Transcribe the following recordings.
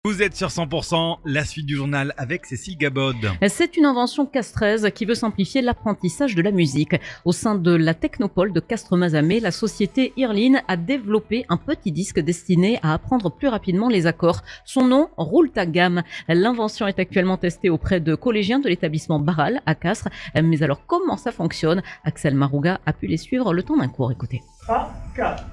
Vous êtes sur 100%, la suite du journal avec Cécile Gabod. C'est une invention castrèze qui veut simplifier l'apprentissage de la musique. Au sein de la Technopole de Castres-Mazamet, la société Irline a développé un petit disque destiné à apprendre plus rapidement les accords. Son nom, Roule ta gamme. L'invention est actuellement testée auprès de collégiens de l'établissement Barral à Castres. Mais alors comment ça fonctionne? Axel Marouga a pu les suivre le temps d'un cours. Écoutez. 3, 4.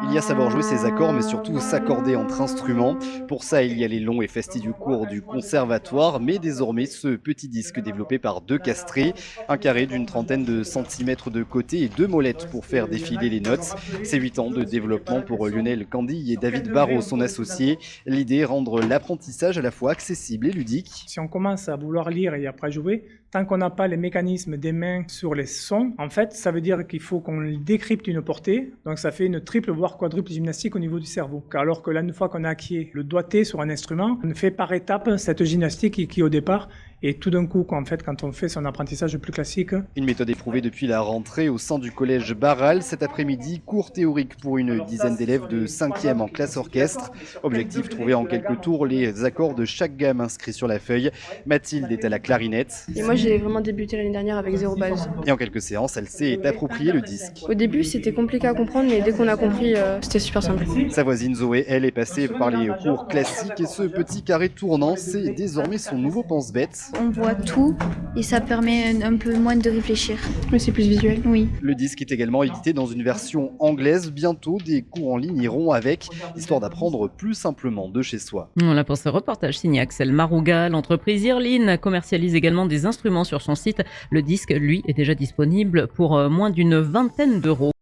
Il y a savoir jouer ses accords, mais surtout s'accorder entre instruments. Pour ça, il y a les longs et fastidieux cours du conservatoire, mais désormais, ce petit disque développé par deux castrés, un carré d'une trentaine de centimètres de côté et deux molettes pour faire défiler les notes. C'est 8 ans de développement pour Lionel Candy et David Barrault, son associé. L'idée, rendre l'apprentissage à la fois accessible et ludique. Si on commence à vouloir lire et après jouer, tant qu'on n'a pas les mécanismes des mains sur les sons, en fait, ça veut dire qu'il faut qu'on décrypte une portée. Donc ça fait une triple voire quadruple gymnastique au niveau du cerveau. Alors que là, une fois qu'on a acquis le doigté sur un instrument, on fait par étapes cette gymnastique qui au départ et tout d'un coup, quand on fait son apprentissage plus classique. Une méthode éprouvée depuis la rentrée au sein du collège Barral. Cet après-midi, cours théorique pour une dizaine d'élèves de 5e en classe orchestre. Objectif, trouver en quelques tours les accords de chaque gamme inscrits sur la feuille. Mathilde est à la clarinette. Et moi, j'ai vraiment débuté l'année dernière avec 0 base. Et en quelques séances, elle s'est approprié le disque. Au début, c'était compliqué à comprendre, mais dès qu'on a compris, c'était super simple. Sa voisine Zoé, elle, est passée par les cours classiques et ce petit carré tournant, c'est désormais son nouveau pense-bête. On voit tout et ça permet un peu moins de réfléchir. Mais c'est plus visuel. Oui. Le disque est également édité dans une version anglaise. Bientôt, des cours en ligne iront avec, histoire d'apprendre plus simplement de chez soi. Voilà pour ce reportage signé Axel Marouga. L'entreprise Irline commercialise également des instruments sur son site. Le disque, lui, est déjà disponible pour moins d'une vingtaine d'euros.